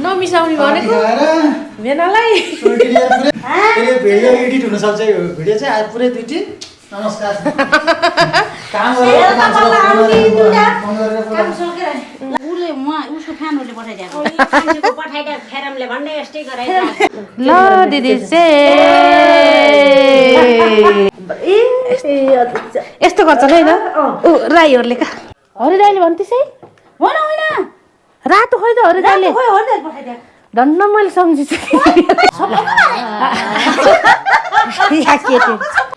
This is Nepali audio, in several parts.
नमिसाउने भनेको भेनालाई भिडियो एडिट हुन सक्छ यो भिडियो चाहिँ आज पुरै दुईटी नमस्कार काम ल दिदी यस्तो गर्छ होइन राईहरूले का हरि दाइले भन्थे चाहिँ रातो खोइ त हरि दाइले धन्न मैले सम्झिछु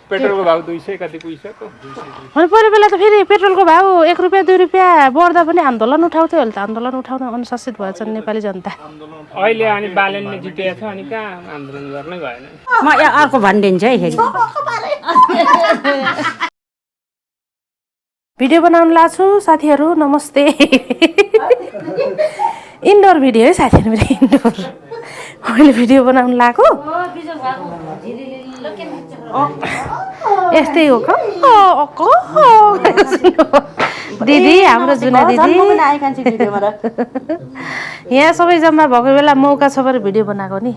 पेट्रोलको भाउ 200 कति पुगिसक्यो अनि पहिला बेला त फेरि पेट्रोलको भाउ 1 रुपैयाँ 2 रुपैयाँ बढ्दा पनि आन्दोलन उठाउँथ्यो अहिले त आन्दोलन उठाउन अनुशासित भएछ नेपाली जनता अहिले अनि बालनले जितेको छ अनि कहाँ आन्दोलन गर्नै भएन म अर्को भनिदिन्छु है फेरि भिडियो बनाउन लाग्छु साथीहरू नमस्ते इन्डोर भिडियो है साथीहरू मेरो इन्डोर मैले भिडियो बनाउन लाग्यो यस्तै हो दिदी हाम्रो जुना दिदी यहाँ सबै जम्मा भएको बेला मौका छ भने भिडियो बनाएको नि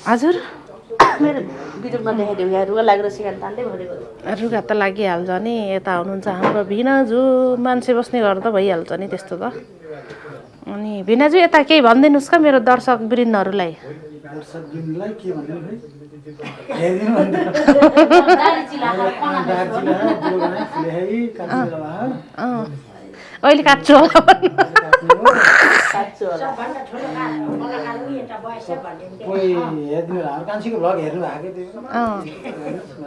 हजुर रुगा त लागिहाल्छ नि यता हुनुहुन्छ हाम्रो भिनाजु मान्छे बस्ने घर त भइहाल्छ नि त्यस्तो त अनि भिनाजु यता केही भनिदिनुहोस् का मेरो दर्शक वृन्दहरूलाई अहिले काट्छु होला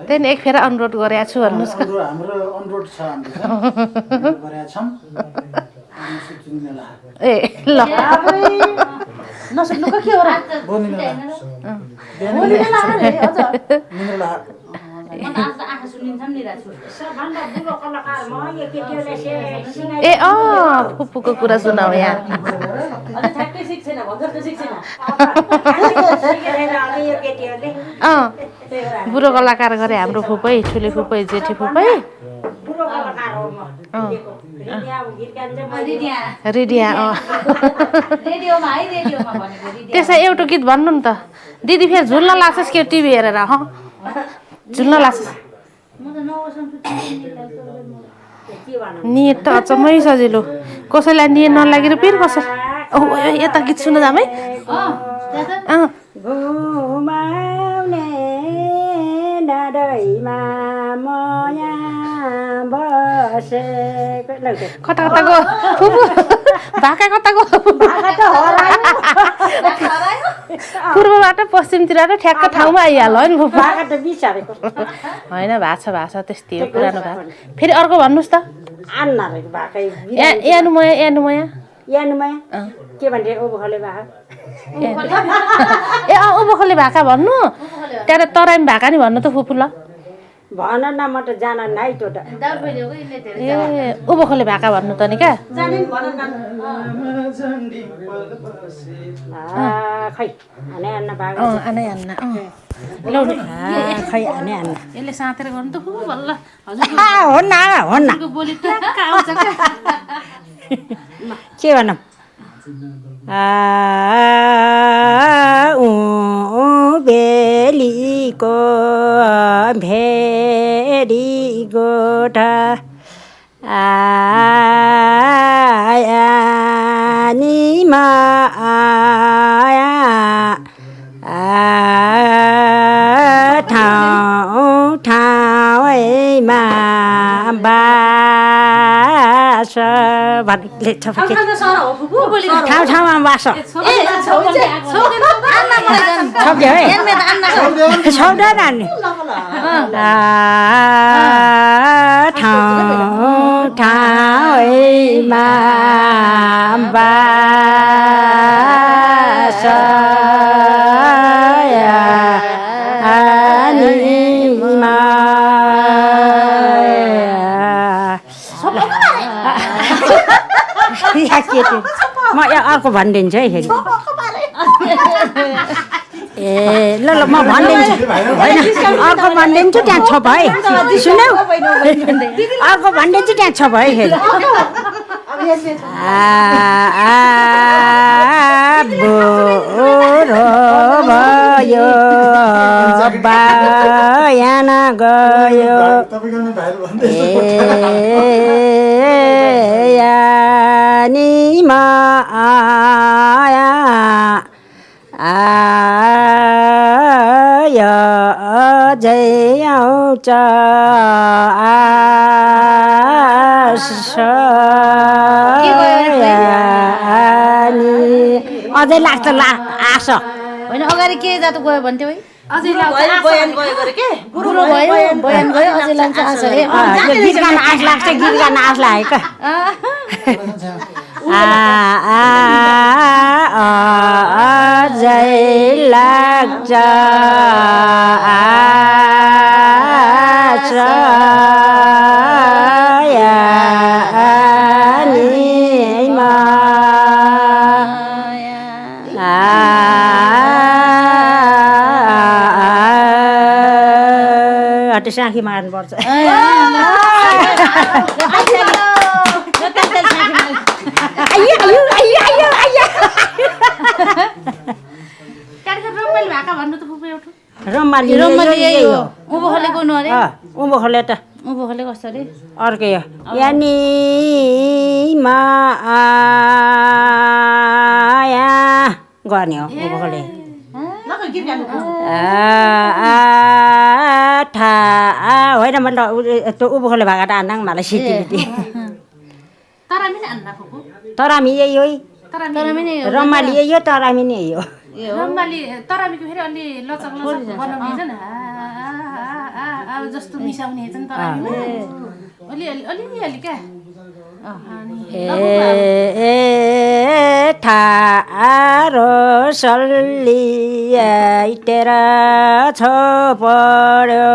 त्यही एक फेर अनुरोध गरेको छु भन्नुहोस् ए ल ए फुपूको कुरा सुनाऊ यहाँ बुढो कलाकार गरे हाम्रो फुपै ठुले फुपै जेठी फुपै त्यसै एउटा गीत भन्नु नि त दिदी फेरि झुल्न लाग्छस् के टिभी हेरेर झुल्न लाग्छ नियत त अचम्मै सजिलो कसैलाई नियत नलागेर फेरि कसै यता गीत सुन्नु जाम है कता कताको भाका कताको पूर्वबाट पश्चिमतिर ठ्याक्क ठाउँमा आइहाल्यो नि होइन भाषा त्यस्तै हो पुरानो भाषा फेरि अर्को भन्नुहोस् त के भन्छ ओबखले भाका ए ओबखले भाका भन्नु त्यहाँ तराइम भाका नि भन्नु त फुपू ल भन न म त जान नाइ त ए ओबखले भाका भन्नु त नि क्या खै आने आन्न भाका आने आन्न ल खै आने आन्न यसले साँतेर गर्नु त फुपू बल्ल हजुर हो न बोली ट्याक्क आउँछ के भनौँ बेलीको भेडी गोठा आयानीमा आया ठाउँ ठाउँमा बास भन्ने ठाउँ ठाउँमा बास सौदा नानी ठाउँ ठाउँमा बास म अर्को भनिदिन्छु है फेरि ए ल म भनिदिन्छु होइन अर्को भनिदिन्छु त्यहाँ छ भाइ सुन्यौ अर्को भनिदिन्छु त्यहाँ छ भाइ फेरि बुढो भयो बयान गयो यानी माया आय अझै आउँछ अझै लाग्छ आश होइन अगाडि के जात गयो भन्थ्यो है अझै बयान गयो गरे के गुरु भयो बयान गयो अझै लान्छ आश है गीत गान आश लाग्छ गीत गान आश लागेको अझै लाग्छ साखी मार्नुपर्छ रम्माली उँभोले गाउनु अरे उँभोले त उँभोले कस्तो अरे अर्कै हो यानी माया गर्ने हो उँभोले होइन मतलब त्यो उँभोले भएको त आन्दाङ मलाई सिटी तरामी यही हो रम्माली यही हो तरामी नै हो रम्माली तरामीको फेरि अलि लचक लचक बनाउने हुन्छ नि जस्तो मिसाउने हुन्छ नि तरामीमा अलिअलि क्या ठारो सल्लिएर छोड्यो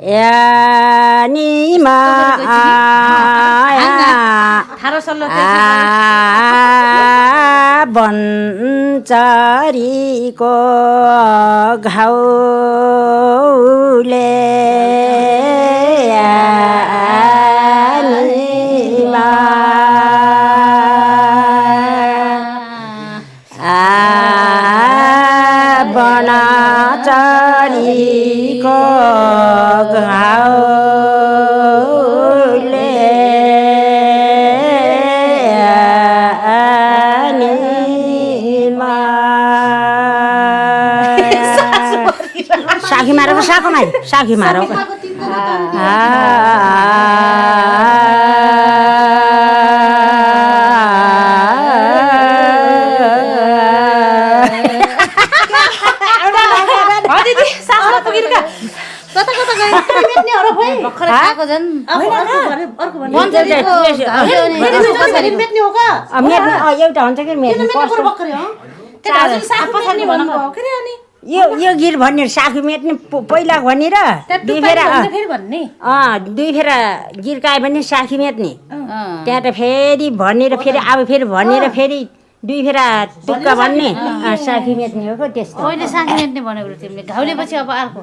यानी माया बनचरीको घाउले बनचरीको घाउले साखी मारेको साको मारि साखी मारेको एउटा हुन्छ कि यो गिर भन्ने साखी मेट्ने पहिला भन्ने र दुई फेर गिर कायो भने साखी मेट्ने त्यहाँ त फेरि भन्ने र फेरि अब फेरि भन्ने र फेरि दुई फेर टुक्का भन्ने साखी मेट्ने हो त्यस्तो अहिले साखी मेट्ने भनेको तिमीले घाउले पछि अब अर्को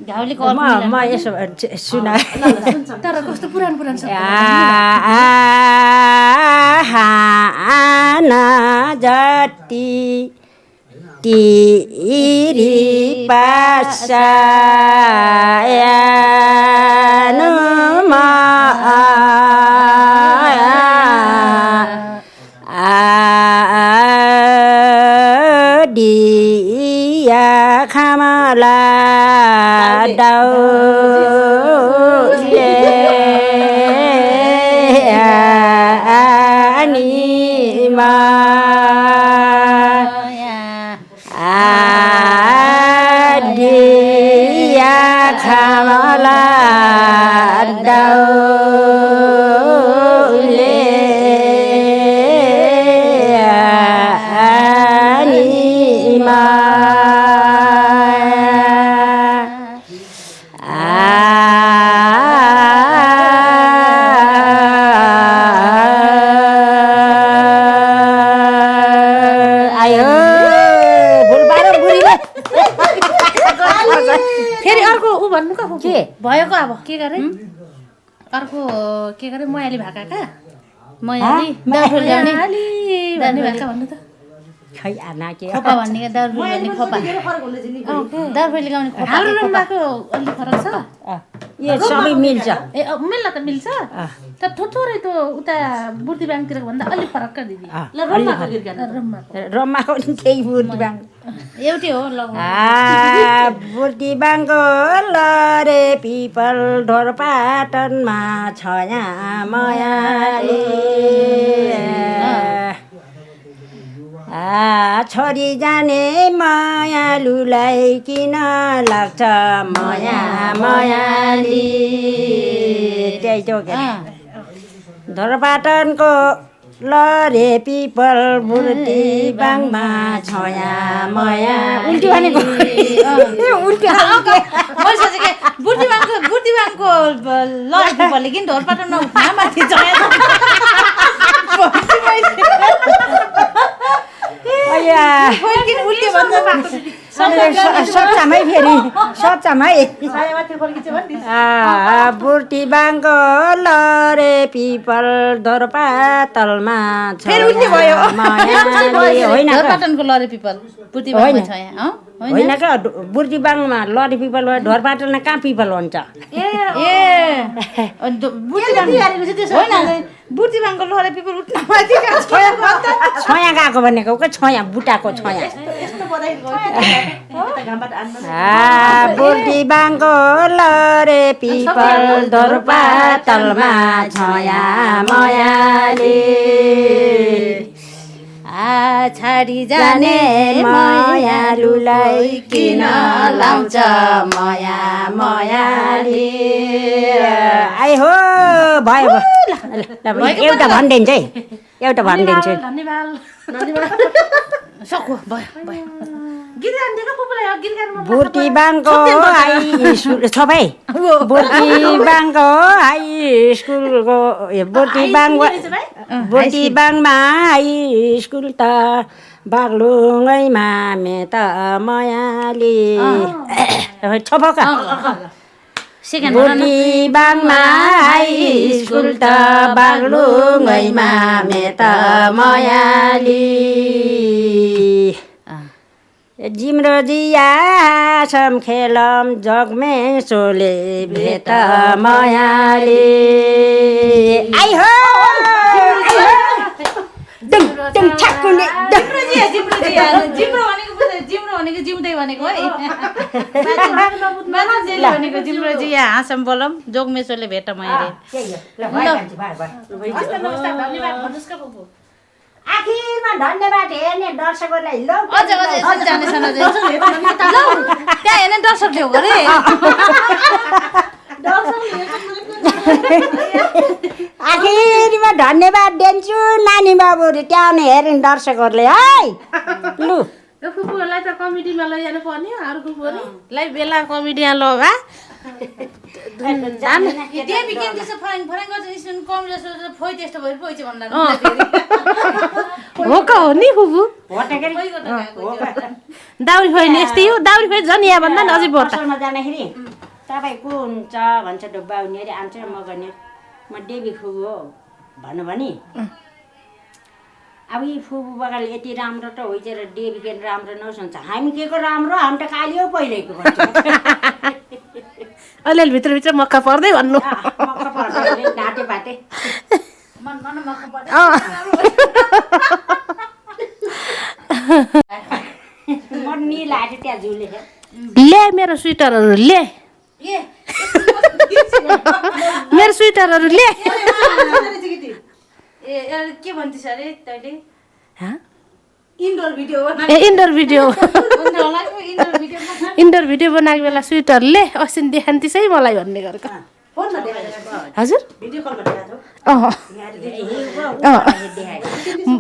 घाउलेको म यसो सुना तर कस्तो पुरानो जति तिरी पासायानुमा दिया खामला दाउले आनिमा दिया खामला दाउले आनिमा फेरि अर्को ऊ भन्नु का के भएको अब के गरे अर्को के गरे मयाली भाका का मयाली दाउरफुल ल्याउने भन्नु त खै आना के खोपा भन्ने क्या दाउरफुल ल्याउने खोपा दाउरफुल लगाउने खोपा हाम्रो रुममाको अलि फरक छ यो सबै मिल्छ ए मिल्ला त मिल्छ तर थोरै त्यो उता बुर्ती ब्याङ्कतिरको भन्दा अलि फरक क्या दिदी रम्माको नि त्यही बुर्तिबाङ एउटै हो लगाउनु बुर्ती बाङको लरे पिपल ढोरपाटनमा छया मयाले छोरी जाने मायालुलाई किन लाग्छ माया मायाली त्यही त ढोरपाटनको लरे पिपल बुर्ती बाङमा छया माया उल्टी भनेको उल्टी मैले सोचेँ बुर्तिबाङको लरे पिपलले किन ढोरपाटनमा माथि सच्चामै फेरि सच्चामै बुर्ती बाङको लरे पिपल ढोरपातलमा होइन ढोरपाटनको लरे पिपल बुर्तिबाङमा छ यहाँ होइन क्या बुर्ती बाङमा लरे पिपल ढोरपाटलमा कहाँ पिपल हुन्छ बुर्तिबाङको लरे पिपल छया गएको भनेको क्या छया बुटाको छया बुर्ती बाङको लरे पिपल ढोरपातलमा छया मयाले छाडी जाने मायालुलाई किन लाउँछ माया मायाले आइ हो भयो एउटा भनिदिन्छु है एउटा भनिदिन्छु सक्यो भयो बुर्ती बाङको हाई स्कुल छ भाइ बुर्ती बाङको हाई स्कुलको बुर्ती बाङमा हाई स्कुल त बागलुङैमा मेत मयाली छपका बुर्ती बाङमा हाई स्कुल त बागलुङैमा मेत मयाली जिम्रो जिया सम खेलम जगमे सोले भेट मयाले आइ हो डङ डङ ठ्याक्कुले जिम्रो भनेको जिउँदै भनेको है भनेको जिम्रो जिया हाँसम बोलम जोगमेश्वरले भेट मैले आखिरमा धन्यवाद हेर्ने दर्शकहरूलाई ल अझ जानेछन् अझै त्यहाँ हेर्ने दर्शक ल्याउ गरे आखिरमा धन्यवाद दिन्छु नानी बाबुहरू त्यहाँ हेर्ने दर्शकहरूले है लु फुपूहरूलाई त कमिटीमा लैजानु पर्ने अरू फुपूहरूलाई बेला कमिटीमा लगा देवी के त्यसो फराङ गर्छ स्टुडेन्ट कम जस्तो फोइ त्यस्तो भएर पोइछ भन्दा हो का हो नि फुपू दाउरी खोइ नि यस्तै हो दाउरी खोइ झन् यहाँ भन्दा नि अझै पर्छ जाँदाखेरि तपाईँ को हुन्छ भन्छ डुब्बा हुने अरे आउँछ म गर्ने म देवी फुपू हो भन्नु भने अब यी फुपू बगाले यति राम्रो त होइन र देवी के राम्रो नसन्छ हामी के को राम्रो हामी त खाली हो पहिल्यैको भन्छ अलिअलि भित्रभित्र मक्का पर्दै भन्नु मक्का पर्दै घाटे बाटे मर्नी लाटे त्यहाँ झुले ले मेरो स्वेटरहरू ले मेरो स्वेटरहरू ले के भन्थिस् अरे तैँले इन्डोर भिडियो बनाएको बेला स्वेटर ले अस्ति देखान्थिस् है मलाई भन्ने गरेको हजुर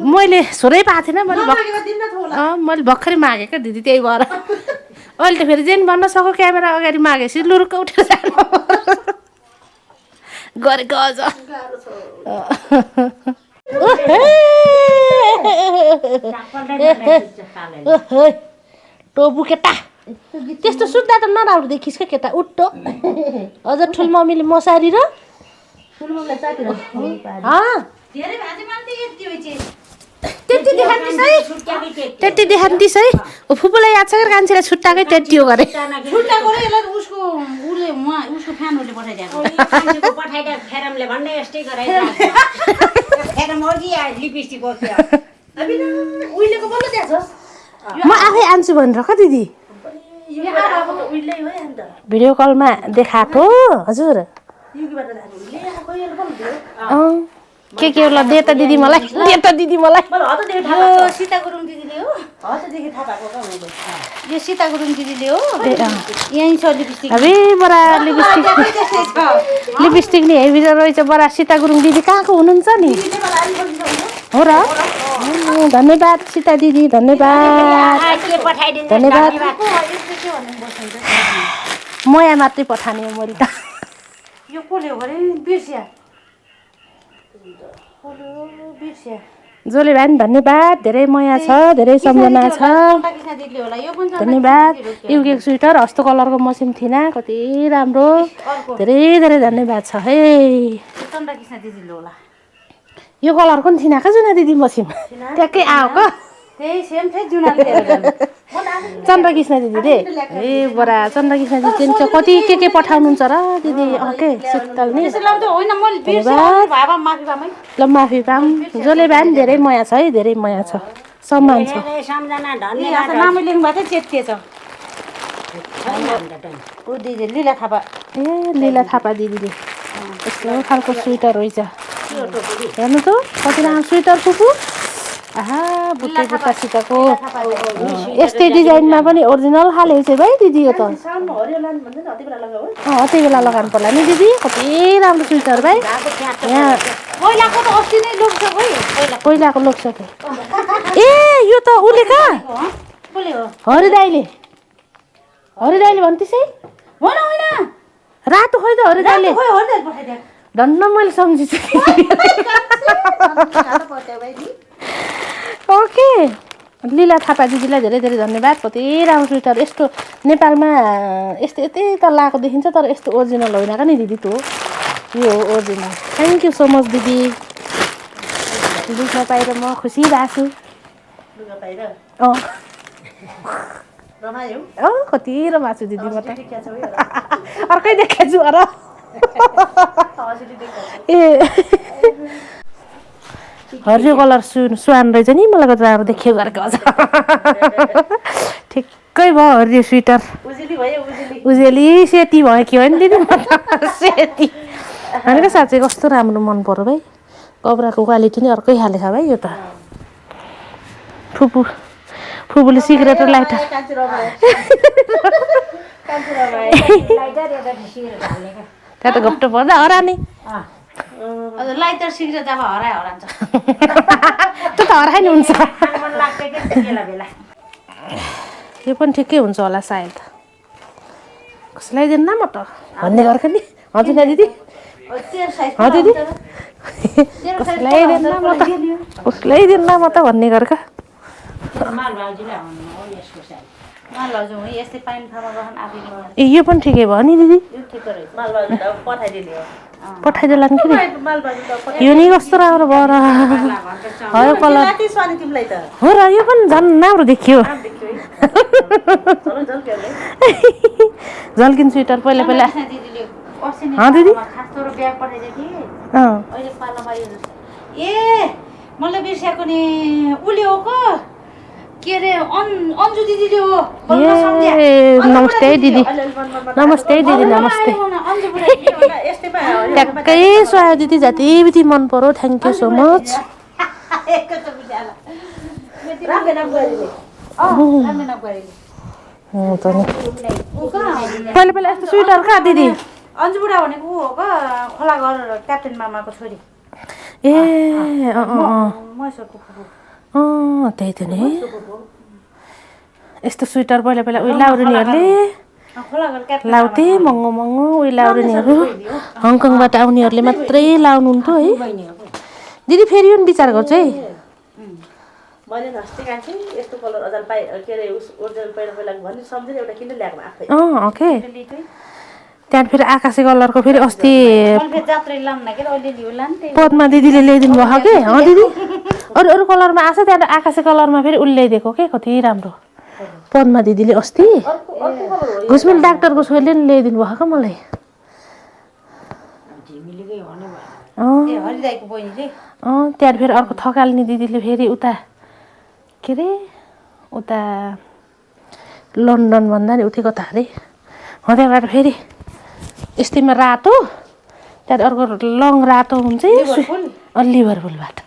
मैले छोरै पाएको थिएन मैले भर्खरै मागेँ क्या दिदी त्यही भएर अहिले त फेरि जेन भन्न सक्यो क्यामेरा अगाडि मागेपछि लुरुक्क उठेर जानु गरेको अझ टोबु केटा त्यस्तो सुत्दा त नराम्रो देखिस् क्या केटा उठ्टो अझ ठुल मम्मीले मसारी र धेरै भाजी मान्थे यति होइ चाहिँ त्यति देखान्थिस् है त्यति देखान्थिस् है ऊ फुपूलाई याद छ कि कान्छीलाई छुट्टाकै त्यति हो गरे छुट्टा गरे यसलाई उसको उसको फ्यानहरूले पठाइदिएको पठाइदिएको फेरमले भन्ने यस्तै गराइदियो फेरम हो कि लिपस्टिक हो क्या उहिलेको बल्ल दिएछस् म आफै आन्छु भनेर कति दिदी यो आएको त उहिले हो नि त भिडियो कलमा देखाएको हजुर युगीबाट उहिले आएको यसले बल्ल दियो के होला दे त दिदी मलाई दे त दिदी मलाई बल्ल हतदेखि थाहा यो सीता गुरुङ दिदीले हो हतदेखि थाहा भएको क्या मैले यो सीता गुरुङ दिदीले हो यहीँ छ लिपस्टिक अबे बडा लिपस्टिक नि हेभी रहेछ बडा सीता गुरुङ दिदी कहाँको हुनुहुन्छ नि हो र धन्यवाद सीता दिदी धन्यवाद धन्यवाद मया मात्रै पठाने हो मैले त यो कसले हो अरे बिर्सिया बिर्सिया जोले भाइ धन्यवाद धेरै माया छ धेरै सम्झना छ दिदीले होला यो पनि धन्यवाद युगेक स्वेटर हस्तो कलरको मसिन थिएन कति राम्रो धेरै धेरै धन्यवाद छ है चन्द्र कृष्ण दिदीले होला यो कलरको नि थिएन क्या जुना दिदी मसिन ट्याक्कै आएको त्यही सेम थिए जुनाले लिएर जानु चन्द्रकृष्ण दिदीले ए बडा चन्द्रकृष्ण दिदी चाहिँ कति के पठाउनुहुन्छ र दिदी के शीतल नि त्यसो लाग्दो होइन मैले बिर्सेँ भाबा माफी पामै ल माफी पाऊँ जसले भए पनि धेरै माया छ है धेरै माया छ सम्मान छ सम्झना नाम धन्यवाद लेख्नु भएको थियो चेतिएछ ऊ दिदी लीला थापा ए लीला थापा दिदीले यस्तो खालको स्वेटर रहेछ हेर्नु त कति राम्रो स्वेटर फुपू आहा बुट्टे बुट्टासितको यस्तै डिजाइनमा पनि ओरिजिनल खाले चाहिँ भाइ दिदी यो त अति बेला लगाउनु पर्ला नि दिदी कति राम्रो स्वेटर भाइ यहाँ पहिलाको त अस्ति नै लोकसक है पहिलाको लोकसके ए यो त उसले कहाँ कसले हो हरि दाइले भन्थिस् है होइन होइन रातो खोइ त हरि दाइले खोइ हो नि पठाइदिएको धन्न मैले सम्झिछु ओके लीला थापा दिदीलाई धेरै धेरै धन्यवाद कति राम्रो स्वेटर यस्तो नेपालमा यस्तो यतै त लगाएको देखिन्छ तर यस्तो ओरिजिनल होइन क्या नि दिदी त्यो यो हो original thank you so much दिदी दुःख पाएर म खुसी भएको छु कति रमाएको छु दिदी म त अर्कै देखाएको छु अर ए हरियो कलर स्वान रहेछ नि मलाई कति राम्रो देखियो गरेको अझ ठिक्कै भयो हरियो स्वेटर उजेली सेती भयो कि होइन दिदी म त सेती होइन क्या साँच्चै कस्तो राम्रो मन पर्यो भाइ कपडाको क्वालिटी नि अर्कै खाले छ भाइ यो त फुपूले सिगरेट र लाइटर त्यहाँ त घप्टो पर्दा हराने लाइटर सिगरेट अब हरान्छ त्यो त हराइ नि हुन्छ यो पनि ठिकै हुन्छ होला सायद कसैलाई दिन्न म त भन्ने गर्छ नि हजुर ना दिदी दिदी कसैलाई दिन्न म त भन्ने गर्छ ए यो पनि ठिकै भयो नि दिदी पठाइदेला नि यो नि कस्तो राम्रो भयो र हो कलर हो र यो पनि झन् राम्रो देखियो झल्किन स्वेटर पहिला पहिला दिदी ए मलाई बिर्स्याएको नि उसले हो के अरे अन्जु दिदीले हो ए नमस्ते दिदी नमस्ते दिदी नमस्ते ट्याक्कै स्वायो दिदी जति बिति मन पर्यो थ्याङ्क यू सो मच पहिला पहिला यस्तो स्वेटर कहाँ दिदी अन्जु बुढा भनेको ऊ हो खोला घर क्याप्टेन मामाको छोरी ए महेश्वरको फुपू त्यही त नि यस्तो स्वेटर पहिला पहिला उयो लाउरेनीहरूले लाउँथे महँगो महँगो उयो लाउरेनीहरू हङकङबाट आउनेहरूले मात्रै लाउनुहुन्थ्यो है दिदी फेरि यो नि विचार गर्छु है मैले अस्ति कान्छी यस्तो कलर अझ पाइ के अरे ओरिजिनल पहिला पहिला भन्ने सम्झेर एउटा किन ल्याएको आफै ओके त्यहाँ फेरि आकाशे कलरको फेरि अस्ति फेरि जात्रै लान्न के अलिअलि होला नि त्यही पद्मा दिदीले ल्याइदिनु भयो कि दिदी अरू अरू कलरमा आएको छ त्यहाँ आकाशे कलरमा फेरि उसले ल्याइदिएको के कति राम्रो पद्मा दिदीले अस्ति घुसमिल डाक्टरको छोरीले नि ल्याइदिनु भयो क्या मलाई हरिदाईको बहिनीले त्यहाँ फेरि अर्को थकाल्ने दिदीले फेरि उता के अरे उता लन्डन भन्दा नि उति कता अरे त्यहाँबाट फेरि यस्तैमा रातो त्यहाँ अर्को लङ रातो हुन्छ लिभरपुलबाट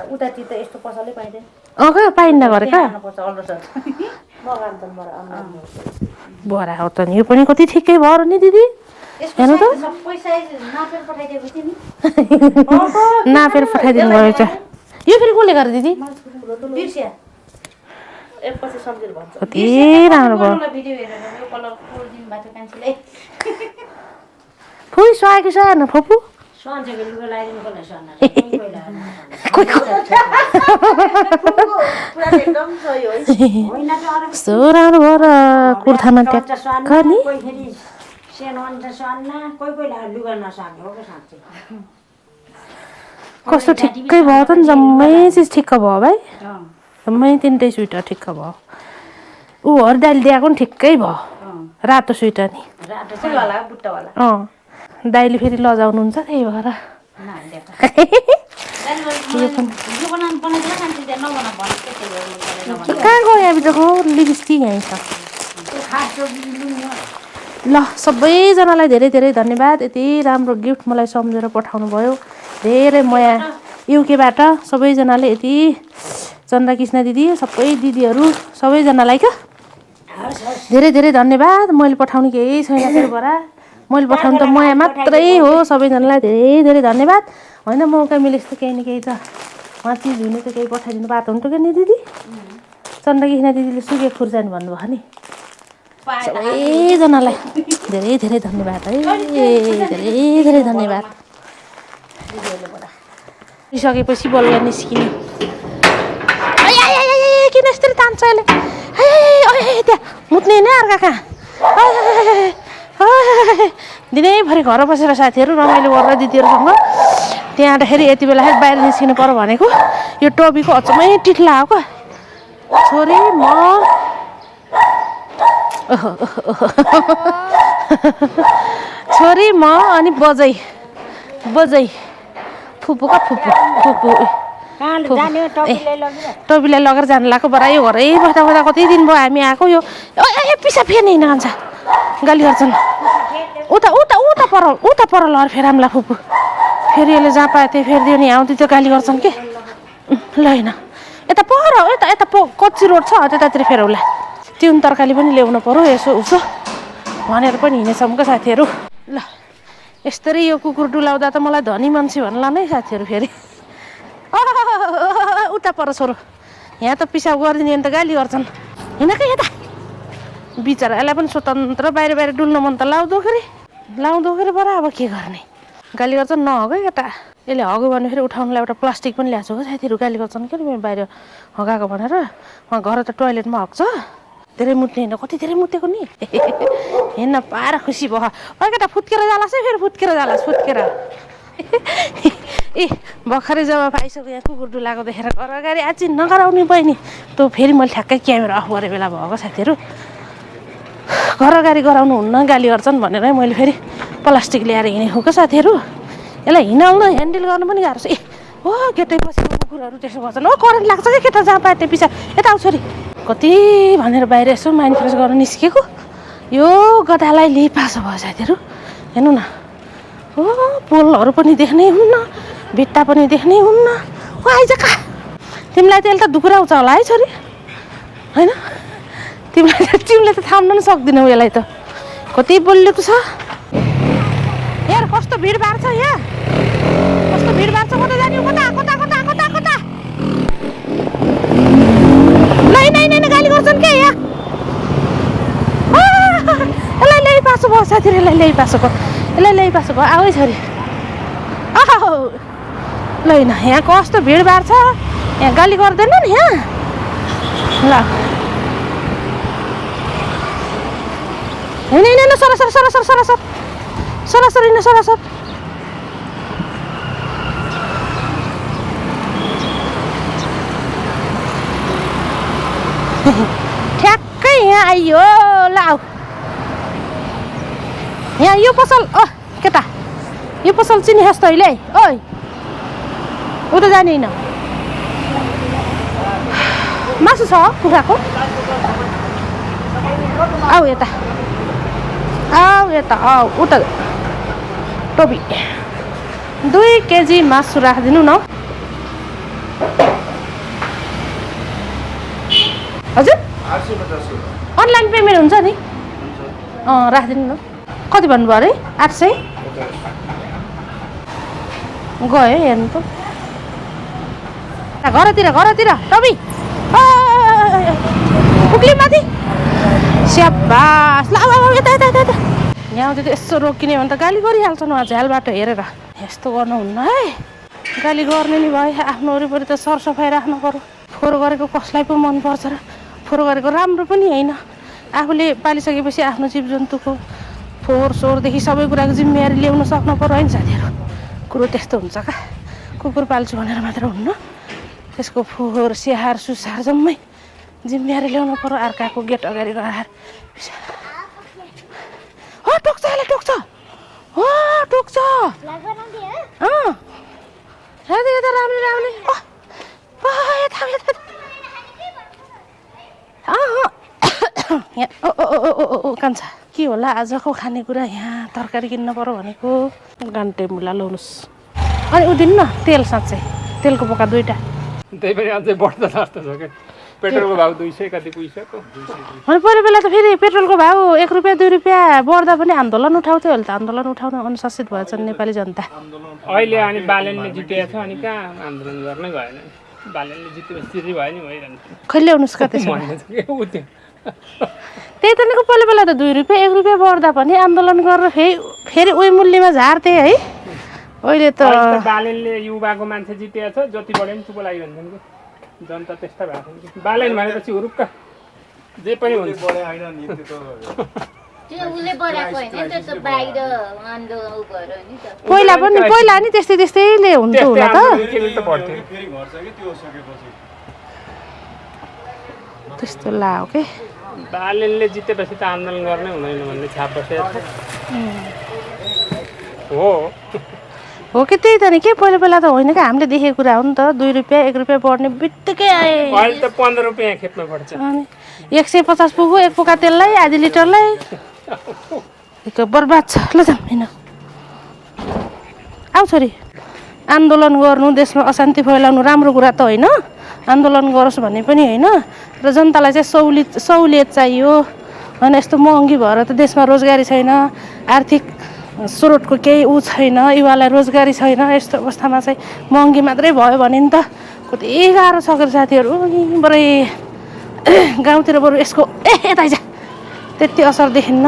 उतातिर त यस्तो पसलै पाइँदैन कहाँ पाइन्न गरे कहाँ मगान्तनमा बरा हो त नि यो पनि कति ठिकै भयो नि दिदी हेर्नु त सबै साइज नापेर पठाइदिएको थियो नि नापेर पठाइदिनु भयो त यो फेरि कसले गरे दिदी बिर्स्या एकपछि सम्झिनु भन्छ कति राम्रो भयो भिडियो हेरेर यो कलर दिनु भएको थियो कान्छीले फुई सुहाएको सुहाएन फुपू स्वान्छेको लुगा लगाइदिनु पर्ने स्वान एकदम सही हो कस्तो राम्रो भयो र कुर्तामा ट्याक्क नि कोही फेरि सेन हुन्छ स्वान्न कोही लुगा नसान्ने हो क्या साँच्चै कस्तो ठिक्कै भयो त नि जम्मै चिज ठिक्क भयो भाइ जम्मै तिनटै स्वेटर ठिक्क भयो ऊ हरिदाले दिएको नि ठिक्कै भयो रातो स्वेटर नि फुलवाला बुट्टावाला दाइले फेरि लजाउनुहुन्छ त्यही भएर कहाँ गयो यहाँभित्रको लिपस्टिक यहीँ छ ल सबैजनालाई धेरै धेरै धन्यवाद यति राम्रो गिफ्ट मलाई सम्झेर पठाउनु भयो धेरै माया युकेबाट सबैजनाले यति चन्द्र कृष्ण दिदी सबै दिदीहरू सबैजनालाई क्या धेरै धेरै धन्यवाद मैले पठाउने केही छैन फेरि बरा मैले पठाउनु त माया मात्रै हो सबैजनालाई धेरै धेरै धन्यवाद होइन मौका मिलेको त केही न केही त उहाँ चिज हुने त केही पठाइदिनु पाएको हुन्थ्यो क्या नि दिदी चन्द्र कृष्ण दिदीले सुके खुर्सानी भन्नुभयो नि सबैजनालाई धेरै धेरै धन्यवाद है धेरै धेरै धन्यवाद सकेपछि बल्ल निस्किने किन यस्तरी तान्छ अहिले त्यहाँ मुत्ने होइन अर्का कहाँ दिनैभरि घर बसेर साथीहरू रमाइलो गरेर दिदीहरूसँग त्यहाँदेखि यति बेला बाहिर निस्किनु पर्यो भनेको यो टोपीको अचम्मै टिट्ला हो क्या छोरी म छोरी म अनि बजै फुपूका फुपू टोपीलाई लगेर जानु लाग्यो बरा यो घरै बस्दा बस्दा कति दिन भयो हामी आएको यो पिसा फेर्ने हिँड्न जान्छ गाली गर्छन् उता पर लहर फेराम्ला फुपू फेरि यसले जहाँ पायो त्यही फेरिदियो नि आउँदै त्यो गाली गर्छन् के ल होइन यता पर यता कच्ची रोड छ त्यतातिर फेरौला तिउन तरकारी पनि ल्याउनु पर्यो यसो उसो भनेर पनि हिँडेछौँ क्या साथीहरू ल यस्तरी यो कुकुर डुलाउँदा त मलाई धनी मान्छे भन्ला नै साथीहरू फेरि उता पर छोरो यहाँ त पिसाब गरिदिने भने त गाली गर्छन् होइन कि यता बिचरा यसलाई पनि स्वतन्त्र बाहिर डुल्न मन त लाउँदाखेरि बरा अब के गर्ने गाली गर्छन् नहग है केटा यसले हग्यो भने फेरि उठाउनुलाई एउटा प्लास्टिक पनि ल्याएको छु हो साथीहरू गाली गर्छन् के बाहिर हगाएको भनेर उहाँ घर त टोइलेटमा हग्छ धेरै मुत्ने होइन कति धेरै मुतेको नि हेर्न पाएर खुसी भयो केटा फुत्केर जालास् है फेरि फुत्केर ए भर्खरै जब पाइसक्यो यहाँ कुकुर डुलाएको देखेर घर अगाडि आज नगराउने बहिनी त्यो फेरि मैले ठ्याक्कै क्यामेरा अफ गरेँ बेला भएको साथीहरू घर अगाडि गराउनु हुन्न गाली गर्छन् भनेर मैले फेरि प्लास्टिक ल्याएर हिँडेको क्या साथीहरू यसलाई हिँडाउनु ह्यान्डल गर्नु पनि गाह्रो छ ए हो गेटै बसेको कुकुरहरू त्यसो गर्छन् करेन्ट लाग्छ क्या केटा जहाँ पाए त्यो पिछा यता आऊ छोरी कति भनेर बाहिर यसो माइन्ड फ्रेस गर्न निस्केको यो गधालाई लिपासो भयो साथीहरू हेर्नु न हो पोलहरू पनि देख्नै हुन्न भित्ता पनि देख्नै हुन्न हो आइज कहाँ तिमीलाई त यसले त दुख्राउँछ होला है छोरी होइन तिमीले त थाम्न पनि सक्दैनौ यसलाई त कति बलियो त छ यार कस्तो भिडभाड छ यहाँ कस्तो भिडभाड छ कता जाने कता नै गाली गर्छन् क्या यहाँ यसलाई ल्याइपासो भयो साथीहरू यसलाई ल्याइपासो भयो आऊ है छोरी ल होइन यहाँ कस्तो भिडभाड छ यहाँ गाली गर्दैन नि यहाँ ल हिँड sir sir sir sir sir sir sir sir हिँड्न सर सर ठ्याक्कै यहाँ आइयो ल आऊ यहाँ यो पसल केटा यो पसल चिनिहास् त अहिले ओइ उता जाने होइन मासु छ कुखुराको आऊ यता आऊ उता टोपी 2 केजी मासु राखिदिनु न हजुर अनलाइन पेमेन्ट हुन्छ नि राखिदिनु न कति भन्नुभयो अरे 800 गयो हेर्नु त घरतिर टबी पुग्ली माथि स्याबास ल यता यहाँ आउँदै यसो रोकिने भने त गाली गरिहाल्छ न झ्याल बाटो हेरेर यस्तो गर्नुहुन्न है गाली गर्ने नि भयो आफ्नो वरिपरि त सरसफाइ राख्नु पर्यो फोहोर गरेको कसलाई पो मनपर्छ र फोहोर गरेको राम्रो पनि होइन आफूले पालिसकेपछि आफ्नो जीवजन्तुको फोहोर सोहोरदेखि सबै कुराको जिम्मेवारी ल्याउन सक्नु पर्यो होइन साथीहरू कुरो त्यस्तो हुन्छ का कुकुर पाल्छु भनेर मात्र हुन्न त्यसको फोहोर स्याहार सुसार जम्मै जिम्मेवारी ल्याउनु पर्यो अर्काको गेट अगाडि गएर टोक्छ यसले टोक्छ यता राम्रै कान्छा के होला आजको खानेकुरा यहाँ तरकारी किन्न पर्यो भनेको गान्टे मुला लाउनुहोस् अनि उदिनु न तेल साँच्चै तेलको बोका 2टा त्यही पनि अझै बढ्दो जस्तो छ क्या पेट्रोलको भाउ 200 कति पुगिसक्यो अनि पहिला बेला त फेरि पेट्रोलको भाउ 1 रुपियाँ 2 रुपियाँ बढ्दा पनि आन्दोलन उठाउँथ्यो अहिले त आन्दोलन उठाउन अनुशासित भएछन् नेपाली जनता अहिले अनि बालेनले जितेको छ अनि कहाँ आन्दोलन गर्नै भएन बालेनले जितेपछि भयो नि भइरहन्छ खै ल्याउनुहोस् का त्यसो त्यही त नि पहिला बेला त 2 रुपियाँ 1 रुपियाँ बढ्दा पनि आन्दोलन गरेर फेरि उही मूल्यमा झार्थे है अहिले त बालेनले युवाको मान्छे जितेको छ जति बढे पनि चुप लागिरहन्छन् कि जनता त्यस्ता भएको छ बालेन भनेपछि हुरुक्क जे पनि हुन्छ पहिला नि त्यस्तैले हुन्थ्यो होला त त्यस्तो लाग्यो के बालेनले जितेपछि त आन्दोलन गर्नै हुँदैन भन्ने छाप बसेको छ हो कि त्यही त नि के पहिला बेला त होइन क्या हामीले देखेको कुरा हो नि त 2 रुपियाँ 1 रुपियाँ बढ्ने बित्तिकै आए अहिले त 15 रुपियाँ खेप्न पर्छ अनि 150 पुग्यो 1 पोका तेललाई आधी लिटरलाई बर्बाद छ ल जाम हैन आऊ छोरी आन्दोलन गर्नु देशमा अशान्ति फैलाउनु राम्रो कुरा त होइन आन्दोलन गरोस् भन्ने पनि होइन र जनतालाई चाहिँ सहुलियत चाहियो होइन यस्तो महँगी भएर त देशमा रोजगारी छैन आर्थिक स्रोतको केही छैन युवालाई रोजगारी छैन यस्तो अवस्थामा चाहिँ महँगी मात्रै भयो भने नि त कति गाह्रो छ के साथीहरू बरै गाउँतिर बरु यसको यता जा त्यति असर देखिन्न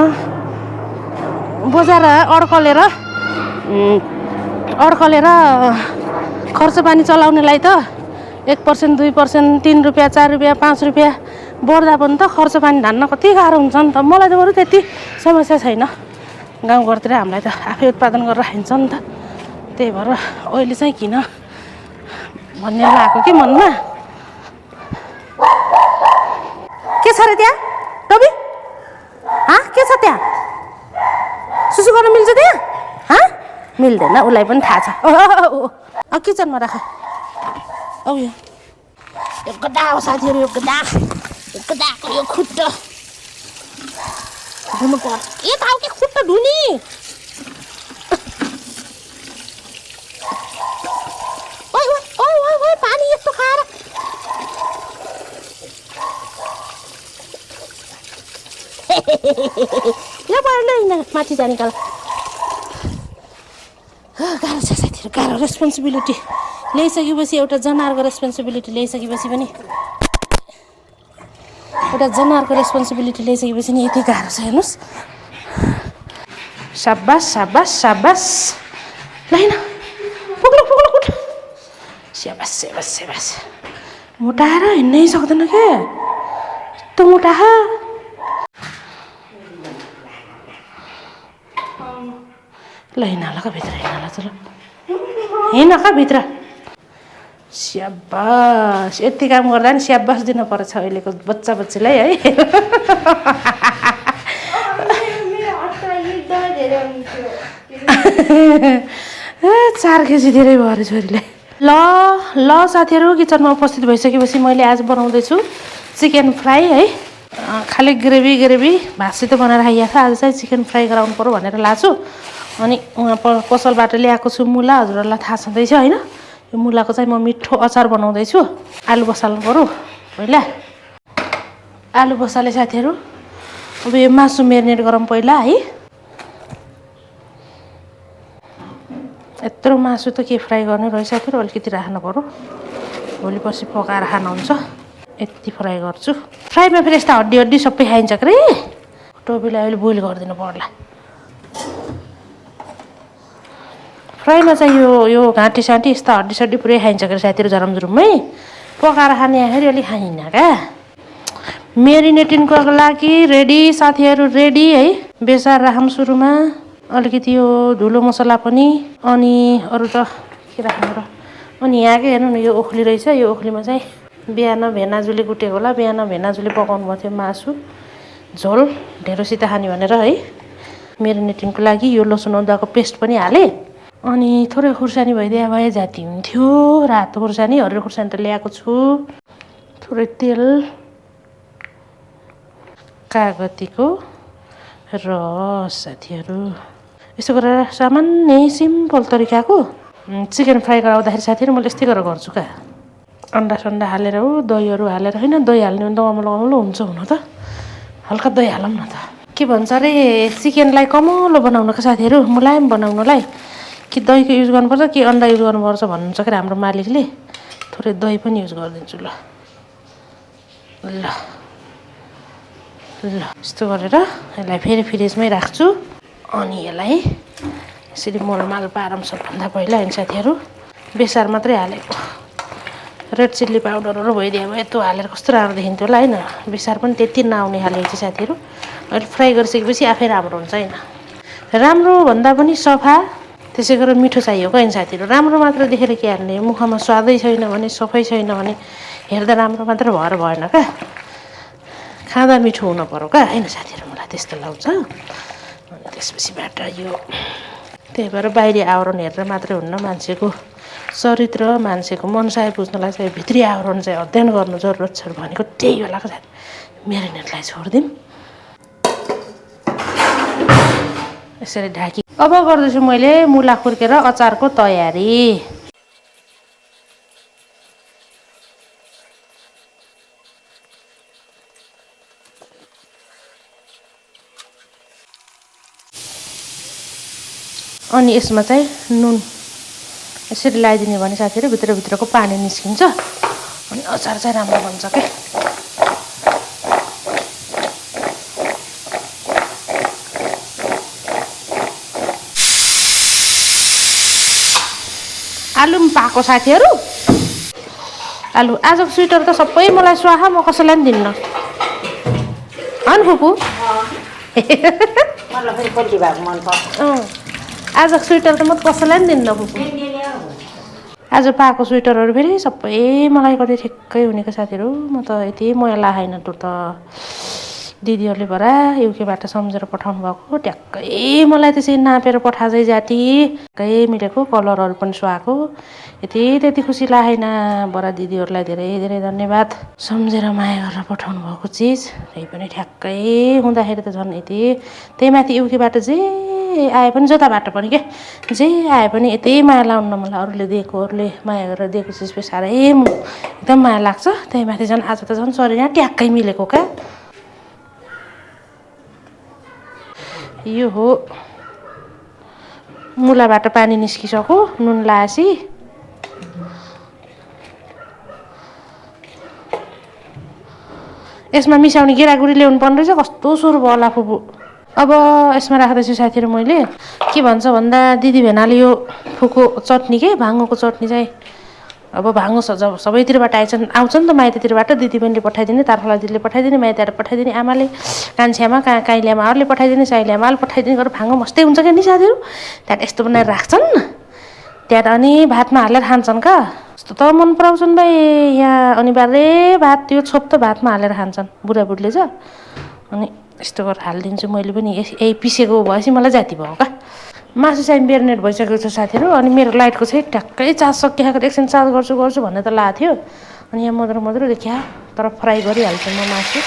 बजार अड्कलेर खर्च पानी चलाउनेलाई त 1% 2% 3 रुपियाँ 4 रुपियाँ 5 रुपियाँ बढ्दा पनि त खर्च पानी धान्न कति गाह्रो हुन्छ नि त मलाई त बरु त्यति समस्या छैन गाउँघरतिर हामीलाई त आफै उत्पादन गरेर खाइन्छ नि त त्यही भएर अहिले चाहिँ किन भन्ने लागेको कि मनमा के छ रे त्यहाँ टबी के छ त्यहाँ सुसु गर्न मिल्छ त्यहाँ मिल्दैन उसलाई पनि थाहा छ किचनमा राख औ यो गदा हो साथीहरू यो गदाको यो खुट्टा धुनु पर्छ थाहा के खुट्टा धुनी ओइ पानी यस्तो खाएर यो पार्ने माथि जाने काल गाह्रो छ साथीहरू गाह्रो रेस्पोन्सिबिलिटी ल्याइसकेपछि एउटा जनावरको रेस्पोन्सिबिलिटी ल्याइसकेपछि पनि नि यति गाह्रो छ हेर्नुहोस् साबास साबास साबास लाइन पुग्लो कुट स्याबास मोटाएर हिँड्नै सक्दैन के यस्तो मोटा ल हिँड का भित्र हिँड चल हिँड का भित्र स्याबास यति काम गर्दा नि स्याबास दिन पर्छ अहिलेको बच्चा बच्चीलाई है चार केजी धेरै भयो अरे छोरीलाई ल ल साथीहरू किचनमा उपस्थित भइसकेपछि मैले आज बनाउँदैछु चिकन फ्राई है खालि ग्रेभी भातसित बनाएर खाइएको छ आज चाहिँ चिकन फ्राई गराउनु पर्यो भनेर लाछु अनि उहाँ पसलबाट ल्याएको छु मुला हजुरहरूलाई थाहा छँदैछ होइन यो मुलाको चाहिँ म मिठो अचार बनाउँदैछु आलु बसाल्नु पर्यो पहिला आलु बसाले साथीहरू अब यो मासु मेरिनेट गरौँ पहिला है यत्रो मासु त के फ्राई गर्ने रहेछ साथीहरू अलिकति राख्नु पर्यो भोलि पर्सि पकाएर खानुहुन्छ यति फ्राई गर्छु फ्राईमा फेरि यस्ता हड्डी सबै खाइन्छ के रे टोपीलाई अहिले बोइल गरिदिनु पर्ला फ्राईमा चाहिँ यो घाँटी साँटी यस्ता हड्डी पुरै खाइन्छ के साथीहरू झरमझुरुममै पकाएर खाने आखेरि अलिक खाइन्न क्या मेरिनेटिङको लागि रेडी साथीहरू रेडी है बेसार राखौँ सुरुमा अलिकति यो धुलो मसला पनि अनि अरू त के राख्नु र अनि यहाँकै हेर्नु न यो ओखली रहेछ यो ओखलीमा चाहिँ बिहान भेनाजुले कुटेको होला बिहान भेनाजुले पकाउनु भएको थियो मासु झोल ढेँडोसित खाने भनेर है मेरिनेटिङको लागि यो लसुन अदुवाको पेस्ट पनि हालेँ अनि थोरै खुर्सानी भइदिए भए जाति हुन्थ्यो रातो खुर्सानी हरियो खुर्सानी त ल्याएको छु थोरै तेल कागतीको रस साथीहरू यसो गरेर सामान्य सिम्पल तरिकाको चिकन फ्राई गराउँदाखेरि साथीहरू मैले यस्तै गरेर गर्छु क्या अन्डा सन्डा हालेर हो दहीहरू हालेर होइन दही हाल्ने भने त अमलो हुन्छ हुन त हल्का दही हालौँ न त के भन्छ अरे चिकनलाई कमलो बनाउनुको साथीहरू मुलायम बनाउनुलाई कि दहीको युज गर्नुपर्छ कि अन्डा युज गर्नुपर्छ भन्नुहुन्छ क्या हाम्रो मालिकले थोरै दही पनि युज गरिदिन्छु ल ल ल यस्तो गरेर यसलाई फेरि फ्रिजमै राख्छु अनि यसलाई यसरी मोलमाल पारौँ सबभन्दा पहिला होइन साथीहरू बेसार मात्रै हालेको रेड चिल्ली पाउडरहरू भइदियो भए यस्तो हालेर कस्तो राम्रो देखिन्थ्यो होला होइन बेसार पनि त्यति नआउने खाले चाहिँ साथीहरू अहिले फ्राई गरिसकेपछि आफै राम्रो हुन्छ होइन राम्रो भन्दा पनि सफा त्यसै गरेर मिठो चाहियो क्या साथीहरू राम्रो मात्र देखेर के हाल्ने मुखमा स्वादै छैन भने सफै छैन भने हेर्दा राम्रो मात्र भएर भएन क्या खाँदा मिठो हुनु पर्यो क्या होइन साथीहरू मलाई त्यस्तो लाग्छ अनि त्यसपछिबाट यो त्यही भएर बाहिरी आवरण हेरेर मात्रै हुन्न मान्छेको चरित्र मान्छेको मनसाय बुझ्नलाई चाहिँ भित्री आवरण चाहिँ अध्ययन गर्नु जरुरत छ भनेको त्यही बेलाको साथी मेरिनेटलाई छोडिदिउँ यसरी ढाकी अब गर्दैछु मैले मुला खुर्केर अचारको तयारी अनि यसमा चाहिँ नुन यसरी लगाइदिने भने साथीहरू भित्रको पानी निस्किन्छ अनि अचार चाहिँ राम्रो बन्छ क्या आलु पनि पाएको साथीहरू आलु आजको स्वेटर त सबै मलाई स्वाहा म कसैलाई पनि दिन्न होइन फुपू आजको स्वेटर त म कसैलाई पनि दिन्न फुपू आज पाएको स्वेटरहरू फेरि सबै मलाई कति ठिक्कै हुनेको साथीहरू म त यति मया लाएन त दिदीहरूले भरा युकेबाट सम्झेर पठाउनु भएको ट्याक्कै मलाई त्यसरी नापेर पठाएँ जाति ट्याक्कै मिलेको कलरहरू पनि सुहाएको त्यति खुसी लागेन बरा दिदीहरूलाई धेरै धेरै धन्यवाद सम्झेर माया गरेर पठाउनु भएको चिज त्यही पनि ठ्याक्कै हुँदाखेरि त झन् यति त्यही माथि युकेबाट जे आए पनि जताबाट पनि के जे आए पनि यति माया लाउनु मलाई अरूले दिएको अरूले माया गरेर दिएको चिज पनि साह्रै एकदम माया लाग्छ त्यही माथि झन् आज त झन् शरीर यहाँ ट्याक्कै मिलेको क्या यो हो मुलाबाट पानी निस्किसक्यो नुन लाएपछि यसमा मिसाउने गेडागुडी ल्याउनु पर्ने रहेछ कस्तो सुरु भयो होला फुपू अब यसमा राख्दैछु साथीहरू मैले के भन्छ भन्दा दिदी भेनाले यो फुको चटनी के भाङ्गोको चटनी चाहिँ अब भाङ्गो सबैतिरबाट आउँछ नि त माइततिरबाट दिदी बहिनीले पठाइदिने तारफला दिदीले पठाइदिने माइतबाट पठाइदिने आमाले कान्छ्यामा काइले आमाहरूले पठाइदिने साइले आमाले पठाइदिने गरेर भाङ्गो मस्तै हुन्छ क्या नि साथीहरू त्यहाँबाट यस्तो बनाएर राख्छन् त्यहाँबाट अनि भातमा हालेर खान्छन् का यस्तो त मन पराउँछन् भाइ यहाँ अनिवार्य भात त्यो छोप त भातमा हालेर खान्छन् बुढाबुढीले छ अनि यस्तो गरेर हालिदिन्छु मैले पनि यही पिसेको भएपछि मलाई जाति भयो का मासु चाहिँ मेरिनेट भइसकेको छ साथीहरू अनि मेरो लाइटको चाहिँ ट्याक्कै चार्ज सकिहाल्यो एकछिन चार्ज गर्छु भन्ने त लागेको थियो अनि यहाँ मधुरो देखिया तर फ्राई गरिहाल्छु म मासु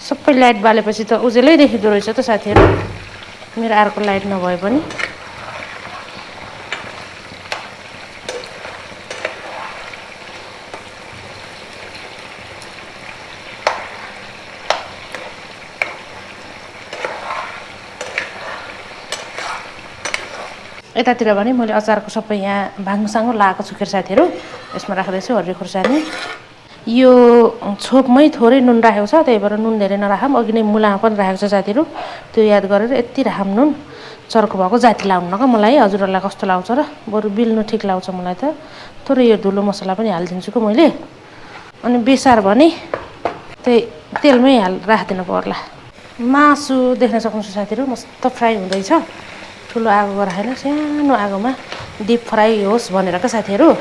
सबै लाइट बालेपछि त उजेलै देखिँदो रहेछ त साथीहरू मेरो अर्को लाइट नभए पनि यतातिर भने मैले अचारको सबै यहाँ भाङ्गोसाङ्गो लगाएको छु खेर साथीहरू यसमा राख्दैछु हरियो खुर्सानी यो छोपमै थोरै नुन राखेको छ त्यही भएर नुन धेरै नराखौँ अघि नै मुलामा पनि राखेको छ साथीहरू त्यो याद गरेर यति राखौँ नुन चर्को भएको जाति लाउनु न मलाई हजुरहरूलाई कस्तो लाउँछ र बरु बिल्नु ठिक लाउँछ मलाई त थोरै यो धुलो मसला पनि हालिदिन्छु कि मैले अनि बेसार भने त्यही तेलमै राखिदिनु पर्ला मासु देख्न सक्नुहुन्छ साथीहरू मस्त फ्राई हुँदैछ ठुलो आगो राखेर सानो आगोमा डिप फ्राई होस् भनेर क्या साथीहरू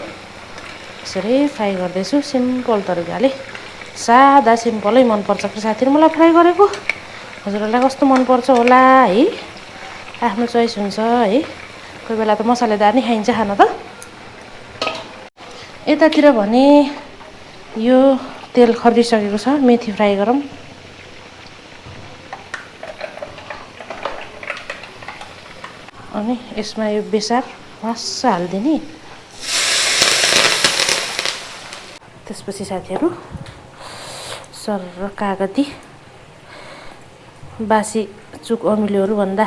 यसरी फ्राई गर्दैछु सिम्पल तरिकाले सादा सिम्पलै मनपर्छ कि साथीहरू मलाई फ्राई गरेको हजुरहरूलाई कस्तो मनपर्छ होला है आफ्नो चोइस हुन्छ है कोही बेला त मसालेदार नै खाइन्छ खाना त यतातिर भने यो तेल खरिदिसकेको छ मेथी फ्राई गरौँ अनि यसमा यो बेसार मस्स हालिदिने त्यसपछि साथीहरू सर कागती बासी चुक अमिलोहरू भन्दा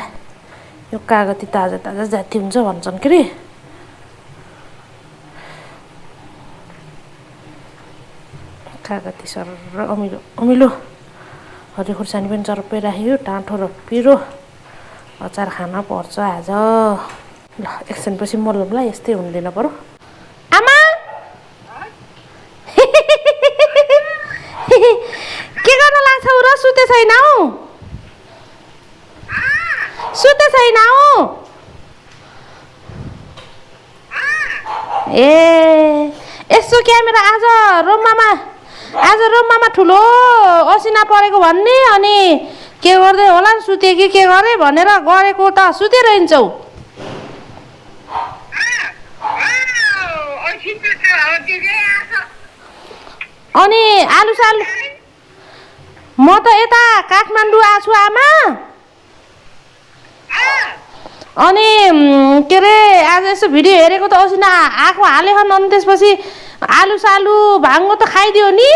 यो कागती ताजा ताजा जाति हुन्छ भन्छन् के अरे कागती सर अमिलो हरियो खुर्सानी पनि चरप्पै राख्यो टाँठो र पिरो अचार खान पर्छ आज ल एकछिनपछि मोलमलाई यस्तै हुँदैन पर्यो आमा के गर्न लाग्छौ र सुते छैन हौ सुते छैन हौ ए यसो क्यामेरा आज रोममामा ठुलो असिना परेको भन्ने अनि के गर्दै होला सुते कि के गरे भनेर गरेको त सुते रहन्छौ अनि आलु सालु म त यता काठमाडौँ आएको छु आमा अनि के अरे आज यसो भिडियो हेरेको त असिना आएको हाले हन् अनि त्यसपछि आलु सालु भाङ्गो त खाइदियो नि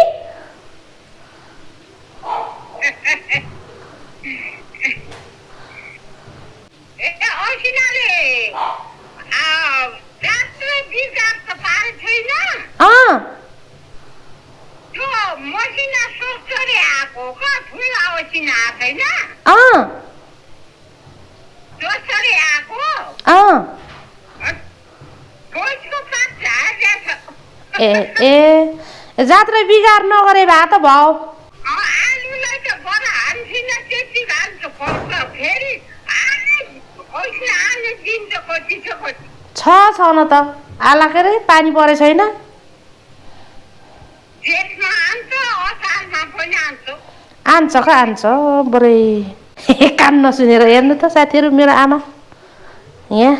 ए जात्रा बिगार नगरे भए त भाउ छ न त आला के अरे पानी परे छैन आन्छ का आन्छ बरै कान नसुनेर हेर्नु त साथीहरू मेरो आमा यहाँ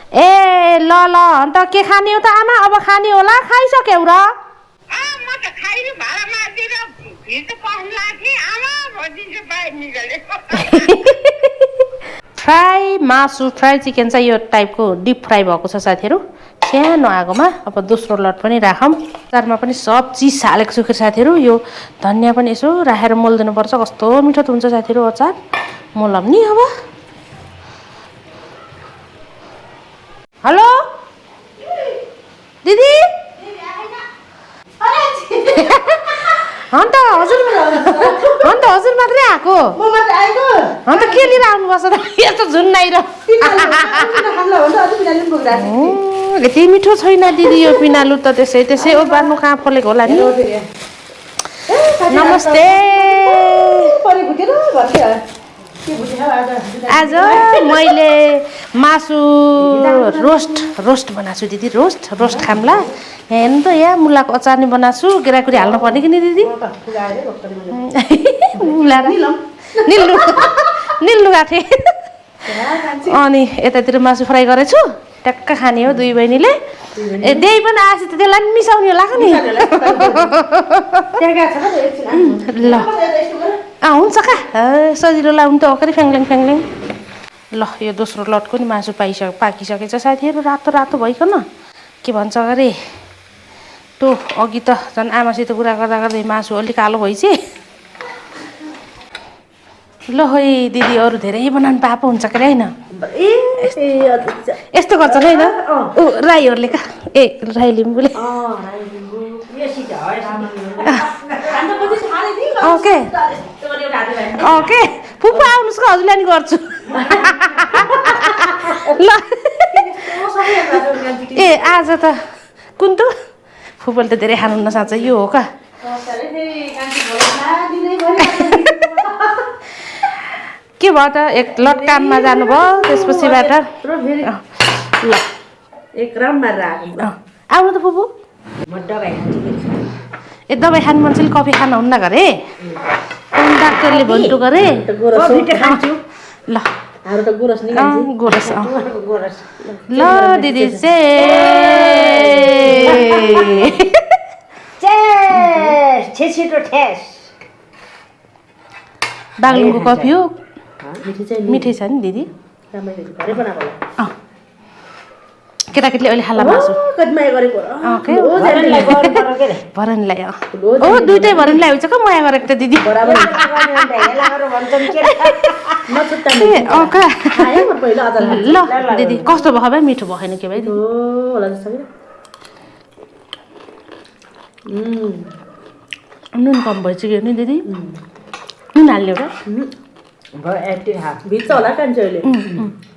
ए ल अन्त के खाने हो त आमा अब खाने होला खाइसक्यौ र फ्राई मासु फ्राई चिकन चाहिँ यो टाइपको डिप फ्राई भएको छ साथीहरू सानो आगोमा अब दोस्रो लट पनि राखौँ अचारमा पनि सब चिज हालेको छु साथीहरू यो धनियाँ पनि यसो राखेर मोलिदिनुपर्छ कस्तो मिठो हुन्छ साथीहरू अचार मोलम नि अब हेलो दिदी अन्त हजुर मात्रै आएको अन्त के लिएर आउनुपर्छ त यस्तो झुन्नाइ र यति मिठो छैन दिदी यो पिनालु त त्यसै ओ बार्नु कहाँ फलेको होला नि नमस्ते आज मैले मासु रोस्ट बनाएको छु दिदी रोस्ट खाम्ला हेर्नु त यहाँ मुलाको अचार नि बनाएको छु गेराकुरी हाल्नु पर्ने कि नि दिदी मुला निल्नु गएको थिएँ अनि यतातिर मासु फ्राई गरेछु ट्याक्क खाने हो दुई बहिनीले ए त्यही पनि आएछ त त्यसलाई पनि मिसाउने होला नि ल हुन्छ का सजिलो लाउनु त अगाडि फ्याङ्ल्याङ ल यो दोस्रो लटको नि मासु पाकिसकेछ साथीहरू रातो भइकन के भन्छ अरे त्यो अघि त झन् आमासित कुरा गर्दा मासु अलिक कालो भइछ ल है दिदी अरू धेरै बनाउनु पाएको हुन्छ कि होइन यस्तो गर्छ होइन ऊ राईहरूले का ए राई लिम्बूले ओके फुपू आउनुहोस् कि हजुरलाई नि गर्छु ल ए आज त कुन त फुपूले त धेरै खानुहुन्न साँच्चै यो हो का के भयो त एक लट काममा जानुभयो त्यसपछिबाट ल एक राममा आउनु त फुपू ए दबाई खानु मान्छेले कफी खानुहुन्न गरे डाक्टरले भन्नु गरे ल गोरस ल दिदी बागलुङको कफी हो मिठै छ नि दिदी केटाकेटीले अहिले खाला मासु भरनलाई दुइटै भरनलाई हुन्छ क्या माया गरेको त दिदी ल दिदी कस्तो भयो भाइ मिठो भएन के भाइ नुन कम भइसक्यो नि दिदी नुन हाल्ने एउटा भिज्छ होला कान्छे अहिले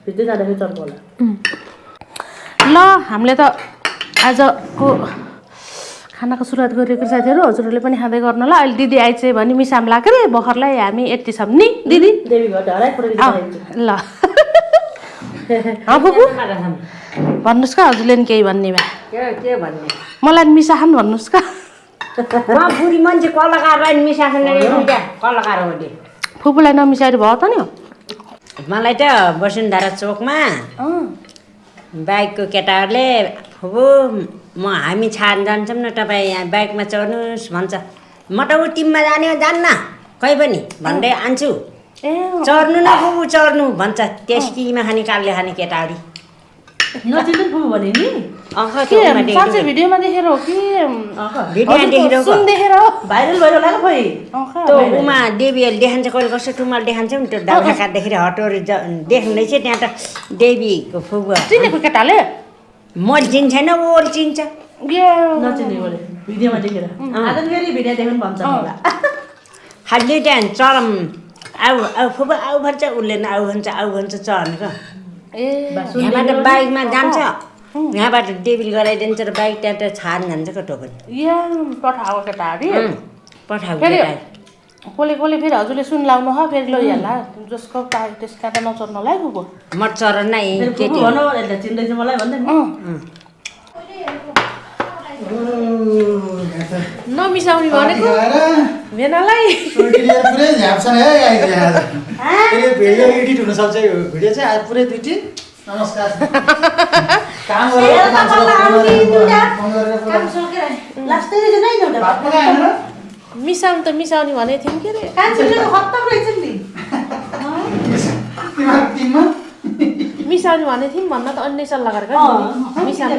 भिज्दै जाँदाखेरि चर्को होला ल हामीले त आजको खानाको सुरुवात गरेको साथीहरू हजुरहरूले पनि खाँदै गर्नु ल अहिले दिदी आइछ भने मिसाम लाग्यो रे भर्खरलाई हामी यति छौँ नि दिदी ल फुपू भन्नुहोस् का हजुरले नि केही भन्ने भए मलाई नि मिसा खानु भन्नुहोस् का बुढी मान्छे कलाकारलाई कलाकार हो फुपूलाई नमिसाएर भयो त नि मलाई त वसुन्धरा चोकमा बाइकको केटाहरूले फुपू हामी छाड जान्छौँ न तपाईँ यहाँ बाइकमा चढ्नुहोस् भन्छ म त ऊ टिममा जाने हो जान्न खै पनि भन्दै आन्छु चढ्नु न फुपू चढ्नु भन्छ टेस्टीमा खाने कालले खाने केटाहरू नचिन्नु फुपू भने नि भिडियोमा देखेर हो कि देखेर भाइरल भएर होला खोइ त्यो उमा देवीहरूले देखान्छ कहिले कस्तो टुमाल देखान्छ नि त्यो दाउरा काट्दाखेरि हटोहरू देख्नुहुँदैछ त्यहाँ त देवीको फुपू चिनेको केटाले म चिन्छेन ओल चिन्छ नचिन्ने बोले भिडियोमा देखेर आज फेरि भिडियो देख्नु भन्छ होला खालि त्यहाँ चरम आऊ फुपू आऊ भन्छ उसले आऊ भन्छ चढ्नु क्या यहाँबाट बाइकमा जान्छ यहाँबाट डेबिल गराइदिन्छ र बाइक त्यहाँ त छान जान्छ कटो पनि पठाएको केटाहरू पठाऊ कसले फेरि हजुरले सुन लाउनु हो फेरि लैहाल्ला जसको त्यसका त नचढ्नलाई फुपू म चढ्न चिन्दैछ मलाई भन्दै नमिसाउने भनेको भेनालाई भिडियो एडिट हुनसक्छ यो भिडियो चाहिँ आज पुरै दुईटी नमस्कार मिसाउनु त मिसाउने भनेको थियौँ के अरे मिसाउने भनेको थियौँ भन्न त अन्य सल्लाह गरेको मिसाउनु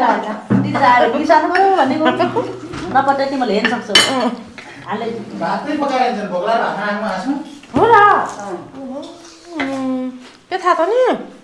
भनेको नपट्टै तिमीले हेर्न सक्छौ भातै पकाएर भोग्ला भात खाएको हाँस्नु हो र त्यो थाहा छ नि